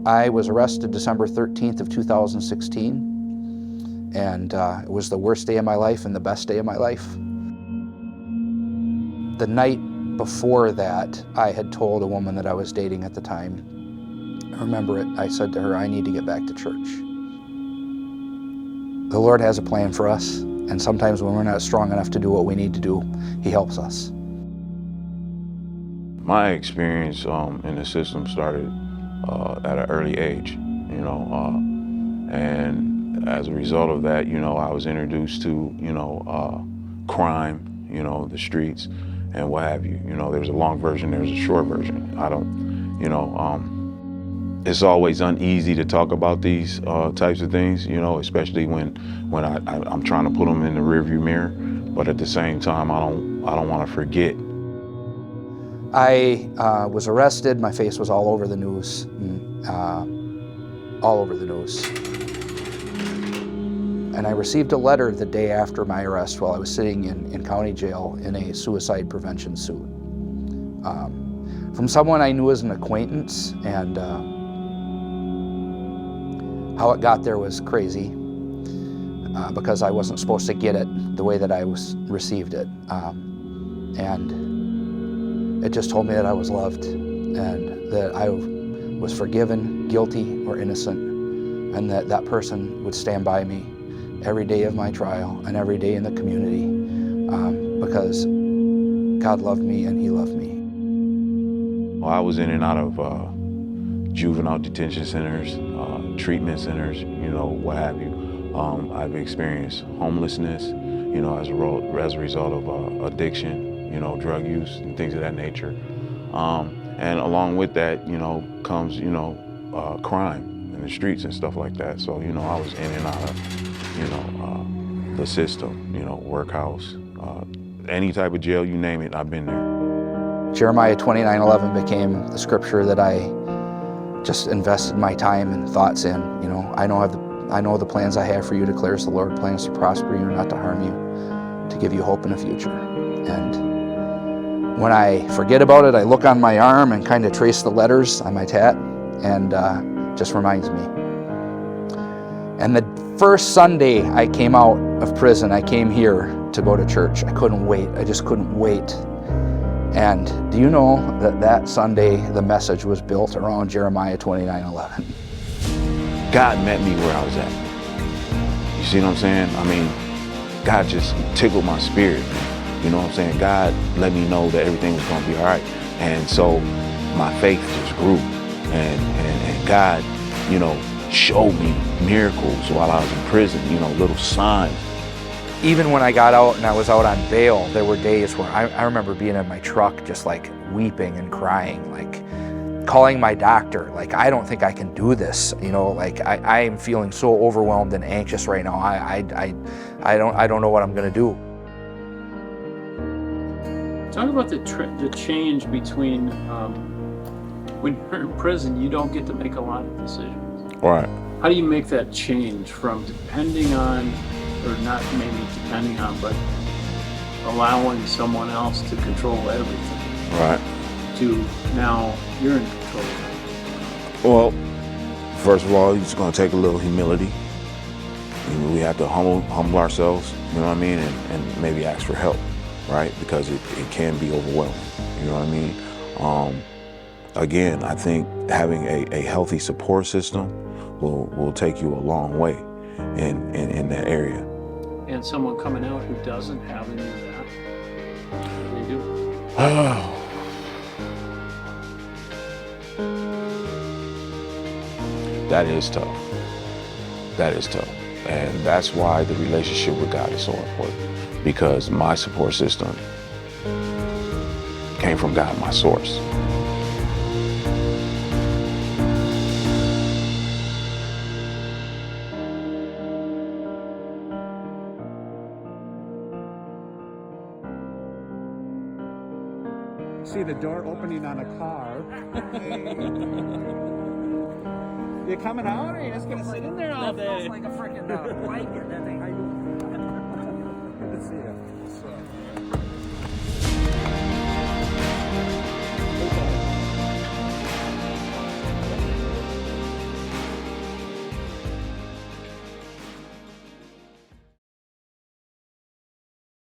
I was arrested December 13th of 2016, and it was the worst day of my life and the best day of my life. The night before that, I had told a woman that I was dating at the time. I remember it. I said to her, I need to get back to church. The Lord has a plan for us, and sometimes when we're not strong enough to do what we need to do, He helps us. My experience in the system started at an early age, and as a result of that, I was introduced to, crime, the streets and what have you. There's a long version, there's a short version. It's always uneasy to talk about these types of things, especially when I'm trying to put them in the rearview mirror. But at the same time, I don't want to forget. I was arrested. My face was all over the news, all over the news. And I received a letter the day after my arrest while I was sitting in county jail in a suicide prevention suit from someone I knew as an acquaintance, and how it got there was crazy because I wasn't supposed to get it the way that I received it. And it just told me that I was loved and that I was forgiven, guilty or innocent, and that that person would stand by me every day of my trial and every day in the community because God loved me and He loved me. Well, I was in and out of juvenile detention centers, treatment centers, what have you. I've experienced homelessness, as a result of addiction, drug use and things of that nature. And along with that, comes, crime in the streets and stuff like that. So, I was in and out of, the system, workhouse, any type of jail, you name it, I've been there. Jeremiah 29:11 became the scripture that I just invested my time and thoughts in. I know the plans I have for you, declares the Lord, plans to prosper you, not to harm you, to give you hope in the future. And when I forget about it, I look on my arm and kind of trace the letters on my tat, and just reminds me. And the first Sunday I came out of prison, I came here to go to church. I couldn't wait. I just couldn't wait. And do you know that that Sunday the message was built around Jeremiah 29:11? God met me where I was at. You see what I'm saying? I mean, God just tickled my spirit. You know what I'm saying? God let me know that everything was going to be all right. And so my faith just grew. And God, showed me miracles while I was in prison, little signs. Even when I got out and I was out on bail, there were days where I remember being in my truck just like weeping and crying, like calling my doctor, like, I don't think I can do this, like I am feeling so overwhelmed and anxious right now. I don't know what I'm gonna do. Talk about the change between when you're in prison, you don't get to make a lot of decisions. Right. How do you make that change from depending on, or not maybe depending on, but allowing someone else to control everything? Right. To now you're in control of it? Well, first of all, it's going to take a little humility. We have to humble ourselves, you know what I mean, and maybe ask for help, right? Because it can be overwhelming, you know what I mean? Again, I think having a healthy support system will take you a long way in that area. And someone coming out who doesn't have any of that, what do they do? That is tough. That is tough. And that's why the relationship with God is so important, because my support system came from God, my source. See the door opening on a car. You coming out, or you just gonna sit in there all day? That feels like a freaking blanket. That thing. Good to see you.